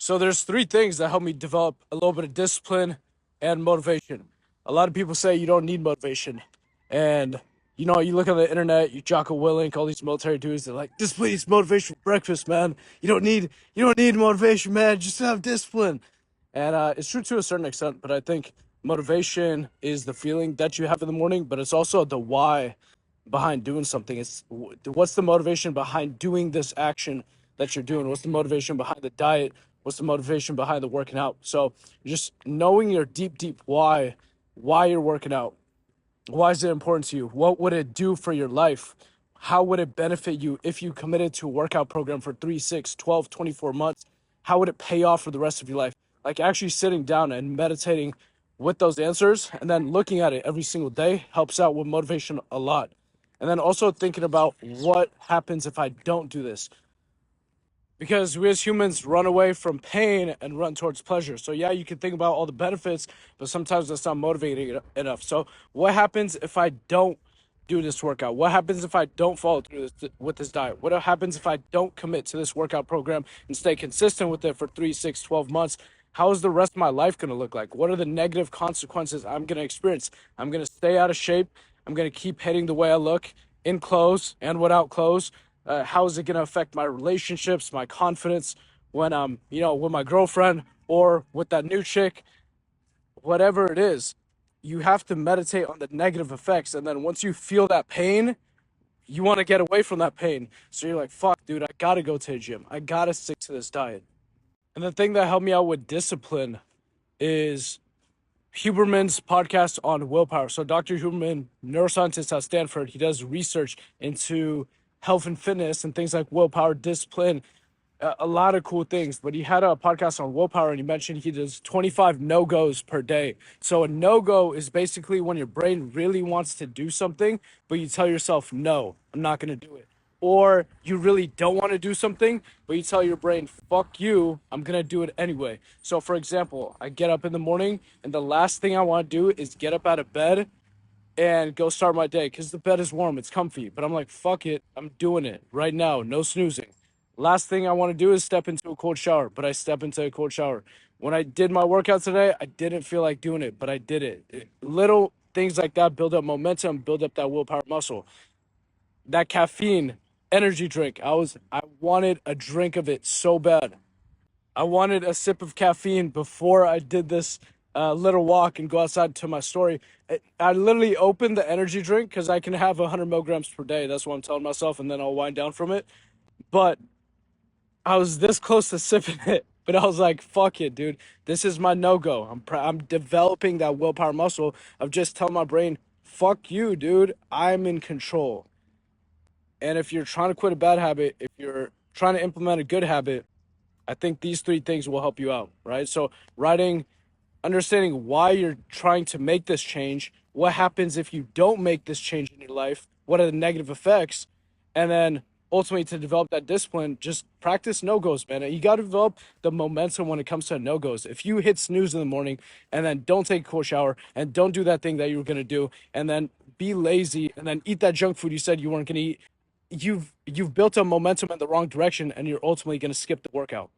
So there's three things that help me develop a little bit of discipline and motivation. A lot of people say you don't need motivation. And you look on the internet, you Jocko Willink, all these military dudes, they're like, discipline is motivation for breakfast, man. You don't need motivation, man. Just have discipline. And it's true to a certain extent, but I think motivation is the feeling that you have in the morning, but it's also the why behind doing something. It's what's the motivation behind doing this action that you're doing? What's the motivation behind the diet? What's the motivation behind the working out? So just knowing your deep why you're working out. Why is it important to you? What would it do for your life? How would it benefit you if you committed to a workout program for 3, 6, 12, 24 months? How would it pay off for the rest of your life? Like actually sitting down and meditating with those answers and then looking at it every single day helps out with motivation a lot. And then also thinking about what happens if I don't do this, because we as humans run away from pain and run towards pleasure. So yeah, you can think about all the benefits, but sometimes that's not motivating enough. So what happens if I don't do this workout? What happens if I don't follow through with this diet? What happens if I don't commit to this workout program and stay consistent with it for 3, 6, 12 months? How is the rest of my life going to look like? What are the negative consequences I'm going to experience? I'm going to stay out of shape. I'm going to keep hitting the way I look in clothes and without clothes. How is it going to affect my relationships, my confidence when I'm, with my girlfriend or with that new chick, whatever it is. You have to meditate on the negative effects. And then once you feel that pain, you want to get away from that pain. So you're like, fuck, dude, I got to go to the gym. I got to stick to this diet. And the thing that helped me out with discipline is Huberman's podcast on willpower. So Dr. Huberman, neuroscientist at Stanford, he does research into health and fitness and things like willpower, discipline, a lot of cool things. But he had a podcast on willpower and he mentioned he does 25 no-goes per day. So a no-go is basically when your brain really wants to do something, but you tell yourself, no, I'm not going to do it. Or you really don't want to do something, but you tell your brain, fuck you, I'm going to do it anyway. So for example, I get up in the morning and the last thing I want to do is get up out of bed and go start my day because the bed is warm, it's comfy. But I'm like, fuck it, I'm doing it right now, no snoozing. Last thing I want to do is step into a cold shower, but I step into a cold shower. When I did my workout today, I didn't feel like doing it, but I did it. Little things like that build up momentum, build up that willpower muscle. That caffeine energy drink, I wanted a drink of it so bad. I wanted a sip of caffeine before I did this little walk and go outside to my story. I literally opened the energy drink because I can have 100 milligrams per day. That's what I'm telling myself, and then I'll wind down from it. But I was this close to sipping it, but I was like, "Fuck it, dude. This is my no-go. I'm developing that willpower muscle of just telling my brain, fuck you, dude. I'm in control." And if you're trying to quit a bad habit, if you're trying to implement a good habit, I think these three things will help you out, right? So understanding why you're trying to make this change, what happens if you don't make this change in your life, what are the negative effects, and then ultimately to develop that discipline, just practice no-goes, man. You got to develop the momentum when it comes to no-goes. If you hit snooze in the morning and then don't take a cold shower and don't do that thing that you were going to do and then be lazy and then eat that junk food you said you weren't going to eat, you've built a momentum in the wrong direction and you're ultimately going to skip the workout.